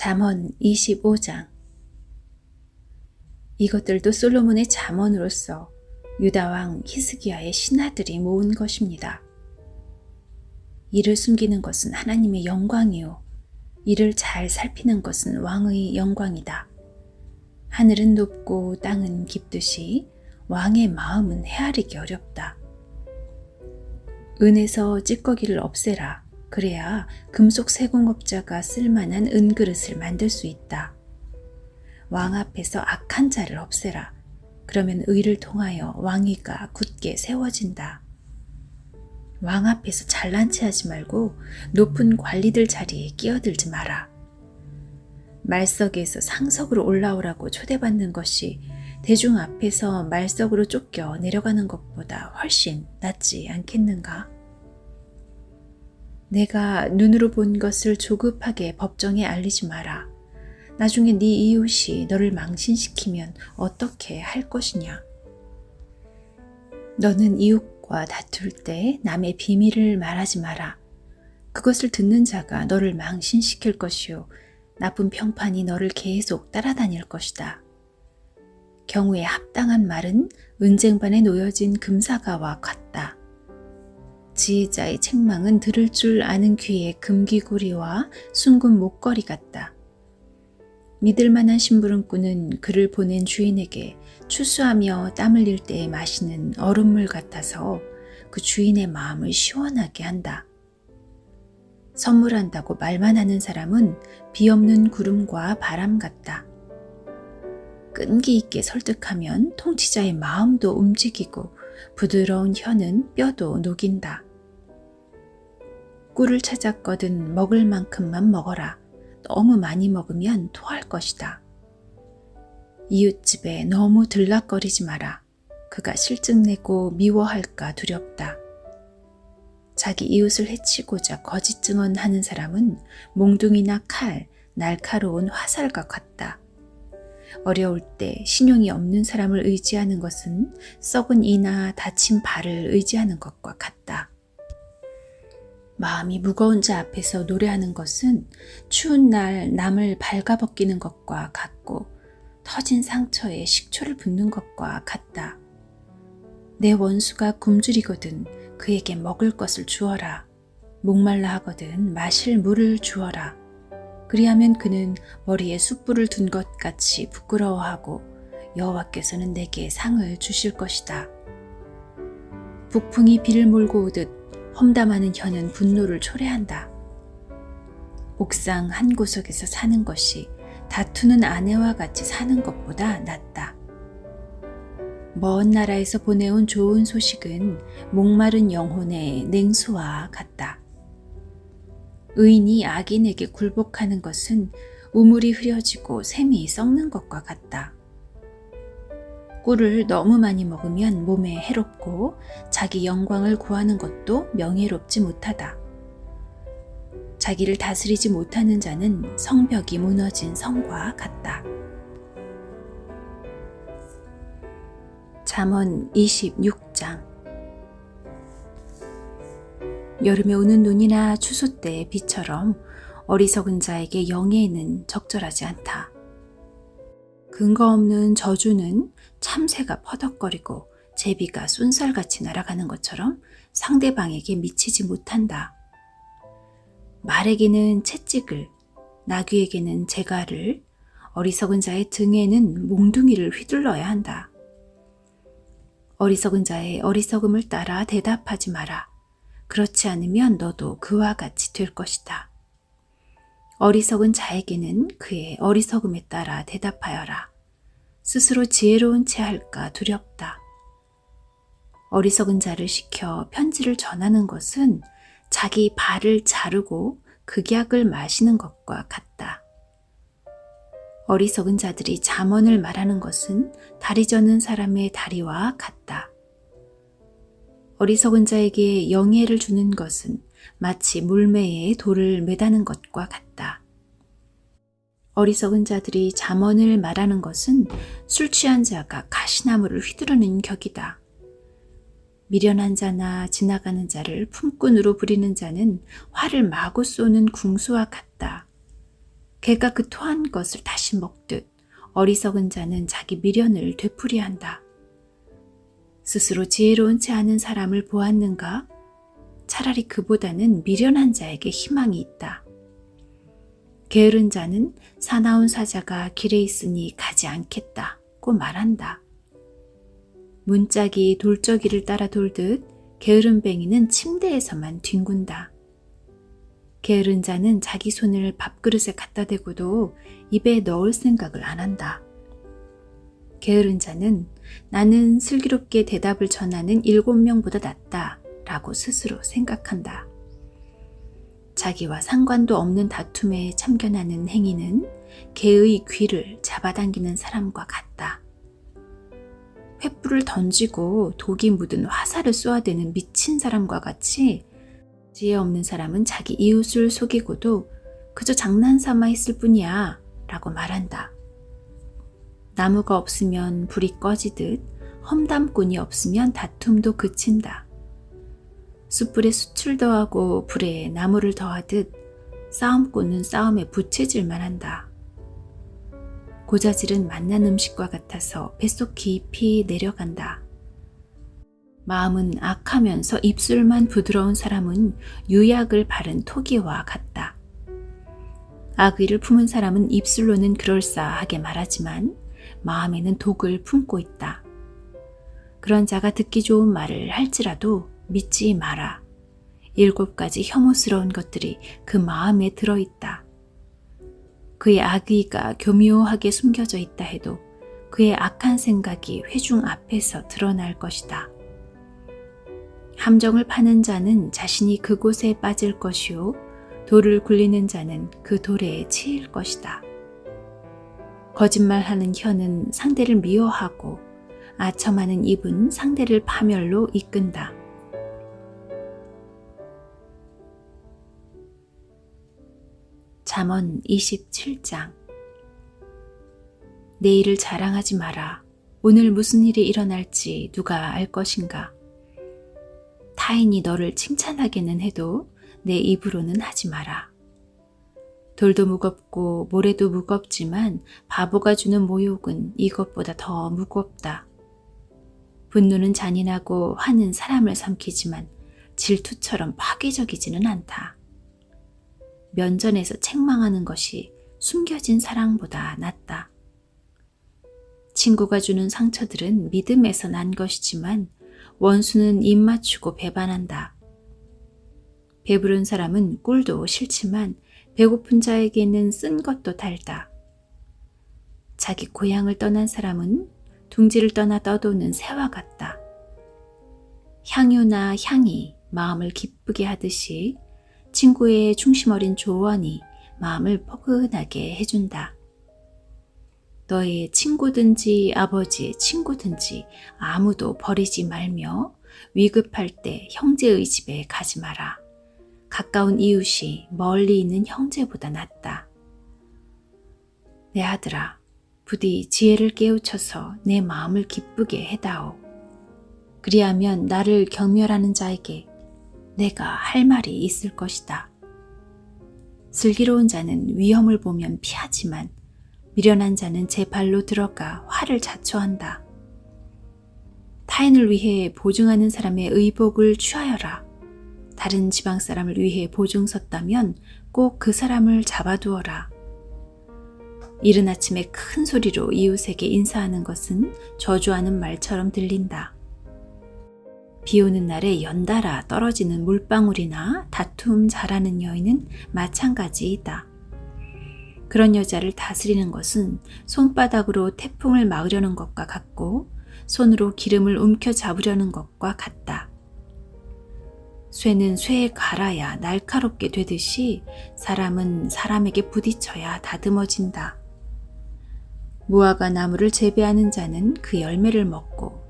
잠언 25장. 이것들도 솔로몬의 잠언으로서 유다왕 히스기야의 신하들이 모은 것입니다. 이를 숨기는 것은 하나님의 영광이요 이를 잘 살피는 것은 왕의 영광이다. 하늘은 높고 땅은 깊듯이 왕의 마음은 헤아리기 어렵다. 은에서 찌꺼기를 없애라. 그래야 금속 세공업자가 쓸만한 은그릇을 만들 수 있다. 왕 앞에서 악한 자를 없애라. 그러면 의를 통하여 왕위가 굳게 세워진다. 왕 앞에서 잘난 체 하지 말고 높은 관리들 자리에 끼어들지 마라. 말석에서 상석으로 올라오라고 초대받는 것이 대중 앞에서 말석으로 쫓겨 내려가는 것보다 훨씬 낫지 않겠는가? 내가 눈으로 본 것을 조급하게 법정에 알리지 마라. 나중에 네 이웃이 너를 망신시키면 어떻게 할 것이냐? 너는 이웃과 다툴 때 남의 비밀을 말하지 마라. 그것을 듣는 자가 너를 망신시킬 것이요 나쁜 평판이 너를 계속 따라다닐 것이다. 경우에 합당한 말은 은쟁반에 놓여진 금사과와 같다. 지혜자의 책망은 들을 줄 아는 귀에 금귀고리와 숭근 목걸이 같다. 믿을 만한 심부름꾼은 그를 보낸 주인에게 추수하며 땀 흘릴 때에 마시는 얼음물 같아서 그 주인의 마음을 시원하게 한다. 선물한다고 말만 하는 사람은 비 없는 구름과 바람 같다. 끈기 있게 설득하면 통치자의 마음도 움직이고 부드러운 혀는 뼈도 녹인다. 꿀을 찾았거든 먹을 만큼만 먹어라. 너무 많이 먹으면 토할 것이다. 이웃집에 너무 들락거리지 마라. 그가 실증내고 미워할까 두렵다. 자기 이웃을 해치고자 거짓 증언하는 사람은 몽둥이나 칼, 날카로운 화살과 같다. 어려울 때 신용이 없는 사람을 의지하는 것은 썩은 이나 다친 발을 의지하는 것과 같다. 마음이 무거운 자 앞에서 노래하는 것은 추운 날 남을 발가벗기는 것과 같고 터진 상처에 식초를 붓는 것과 같다. 내 원수가 굶주리거든 그에게 먹을 것을 주어라. 목말라 하거든 마실 물을 주어라. 그리하면 그는 머리에 숯불을 둔 것 같이 부끄러워하고 여호와께서는 내게 상을 주실 것이다. 북풍이 비를 몰고 오듯 험담하는 혀는 분노를 초래한다. 옥상 한 구석에서 사는 것이 다투는 아내와 같이 사는 것보다 낫다. 먼 나라에서 보내온 좋은 소식은 목마른 영혼의 냉수와 같다. 의인이 악인에게 굴복하는 것은 우물이 흐려지고 샘이 썩는 것과 같다. 꿀을 너무 많이 먹으면 몸에 해롭고 자기 영광을 구하는 것도 명예롭지 못하다. 자기를 다스리지 못하는 자는 성벽이 무너진 성과 같다. 잠언 26장. 여름에 오는 눈이나 추수 때의 비처럼 어리석은 자에게 영예는 적절하지 않다. 근거 없는 저주는 참새가 퍼덕거리고 제비가 쏜살같이 날아가는 것처럼 상대방에게 미치지 못한다. 말에게는 채찍을, 나귀에게는 재갈을, 어리석은 자의 등에는 몽둥이를 휘둘러야 한다. 어리석은 자의 어리석음을 따라 대답하지 마라. 그렇지 않으면 너도 그와 같이 될 것이다. 어리석은 자에게는 그의 어리석음에 따라 대답하여라. 스스로 지혜로운 채 할까 두렵다. 어리석은 자를 시켜 편지를 전하는 것은 자기 발을 자르고 극약을 마시는 것과 같다. 어리석은 자들이 잠언을 말하는 것은 다리 저는 사람의 다리와 같다. 어리석은 자에게 영예를 주는 것은 마치 물매에 돌을 매다는 것과 같다. 어리석은 자들이 잠언을 말하는 것은 술 취한 자가 가시나무를 휘두르는 격이다. 미련한 자나 지나가는 자를 품꾼으로 부리는 자는 화를 마구 쏘는 궁수와 같다. 어리석은 자들이 잠언을 말하는 것은 술 취한 자가 가시나무를 휘두르는 격이다. 미련한 자나 지나가는 자를 품꾼으로 부리는 자는 화를 마구 쏘는 궁수와 같다. 어리석은 자들이 잠언을 말하는 것은 술 취한 자가 가시나무를 휘두르는 격이다. 개가 그 토한 것을 다시 먹듯 어리석은 자는 자기 미련을 되풀이한다. 스스로 지혜로운 채 하는 사람을 보았는가? 차라리 그보다는 미련한 자에게 희망이 있다. 게으른 자는 사나운 사자가 길에 있으니 가지 않겠다고 말한다. 문짝이 돌저귀를 따라 돌듯 게으른 뱅이는 침대에서만 뒹군다. 게으른 자는 자기 손을 밥그릇에 갖다 대고도 입에 넣을 생각을 안 한다. 게으른 자는 나는 슬기롭게 대답을 전하는 7명보다 낫다 라고 스스로 생각한다. 자기와 상관도 없는 다툼에 참견하는 행위는 개의 귀를 잡아당기는 사람과 같다. 횃불을 던지고 독이 묻은 화살을 쏘아대는 미친 사람과 같이 지혜 없는 사람은 자기 이웃을 속이고도 그저 장난삼아 했을 뿐이야 라고 말한다. 나무가 없으면 불이 꺼지듯 험담꾼이 없으면 다툼도 그친다. 숯불에 숯을 더하고 불에 나무를 더하듯 싸움꾼은 싸움에 부채질만 한다. 고자질은 맛난 음식과 같아서 뱃속 깊이 내려간다. 마음은 악하면서 입술만 부드러운 사람은 유약을 바른 토기와 같다. 악의를 품은 사람은 입술로는 그럴싸하게 말하지만 마음에는 독을 품고 있다. 그런 자가 듣기 좋은 말을 할지라도 믿지 마라. 7가지 혐오스러운 것들이 그 마음에 들어있다. 그의 악의가 교묘하게 숨겨져 있다 해도 그의 악한 생각이 회중 앞에서 드러날 것이다. 함정을 파는 자는 자신이 그곳에 빠질 것이요 돌을 굴리는 자는 그 돌에 치일 것이다. 거짓말하는 혀는 상대를 미워하고 아첨하는 입은 상대를 파멸로 이끈다. 잠언 27장. 내일을 자랑하지 마라. 오늘 무슨 일이 일어날지 누가 알 것인가. 타인이 너를 칭찬하기는 해도 내 입으로는 하지 마라. 돌도 무겁고 모래도 무겁지만 바보가 주는 모욕은 이것보다 더 무겁다. 분노는 잔인하고 화는 사람을 삼키지만 질투처럼 파괴적이지는 않다. 면전에서 책망하는 것이 숨겨진 사랑보다 낫다. 친구가 주는 상처들은 믿음에서 난 것이지만 원수는 입 맞추고 배반한다. 배부른 사람은 꿀도 싫지만 배고픈 자에게는 쓴 것도 달다. 자기 고향을 떠난 사람은 둥지를 떠나 떠도는 새와 같다. 향유나 향이 마음을 기쁘게 하듯이 친구의 중심 어린 조언이 마음을 포근하게 해준다. 너의 친구든지 아버지의 친구든지 아무도 버리지 말며 위급할 때 형제의 집에 가지 마라. 가까운 이웃이 멀리 있는 형제보다 낫다. 내 아들아, 부디 지혜를 깨우쳐서 내 마음을 기쁘게 해다오. 그리하면 나를 경멸하는 자에게 내가 할 말이 있을 것이다. 슬기로운 자는 위험을 보면 피하지만 미련한 자는 제 발로 들어가 화를 자초한다. 타인을 위해 보증하는 사람의 의복을 취하여라. 다른 지방 사람을 위해 보증 섰다면 꼭 그 사람을 잡아두어라. 이른 아침에 큰 소리로 이웃에게 인사하는 것은 저주하는 말처럼 들린다. 비 오는 날에 연달아 떨어지는 물방울이나 다툼 잘하는 여인은 마찬가지이다. 그런 여자를 다스리는 것은 손바닥으로 태풍을 막으려는 것과 같고 손으로 기름을 움켜잡으려는 것과 같다. 쇠는 쇠에 갈아야 날카롭게 되듯이 사람은 사람에게 부딪혀야 다듬어진다. 무화과 나무를 재배하는 자는 그 열매를 먹고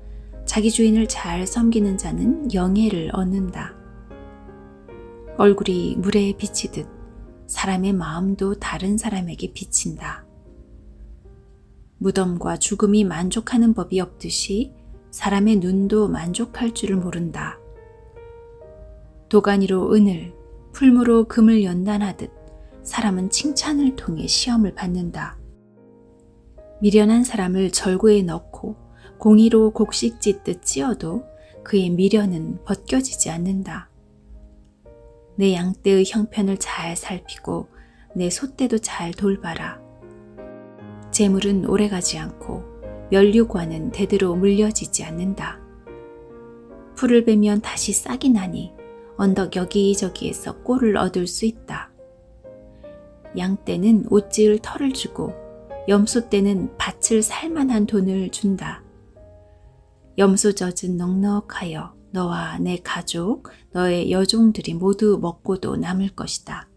자기 주인을 잘 섬기는 자는 영예를 얻는다. 얼굴이 물에 비치듯 사람의 마음도 다른 사람에게 비친다. 무덤과 죽음이 만족하는 법이 없듯이 사람의 눈도 만족할 줄을 모른다. 도가니로 은을, 풀무로 금을 연단하듯 사람은 칭찬을 통해 시험을 받는다. 미련한 사람을 절구에 넣고 공의로 곡식 찢듯 찧어도 그의 미련은 벗겨지지 않는다. 내 양떼의 형편을 잘 살피고 내 소떼도 잘 돌봐라. 재물은 오래가지 않고 면류관은 대대로 물려지지 않는다. 풀을 베면 다시 싹이 나니 언덕 여기저기에서 꼴을 얻을 수 있다. 양떼는 옷지을 털을 주고 염소떼는 밭을 살만한 돈을 준다. 염소젖은 넉넉하여 너와 내 가족, 너의 여종들이 모두 먹고도 남을 것이다.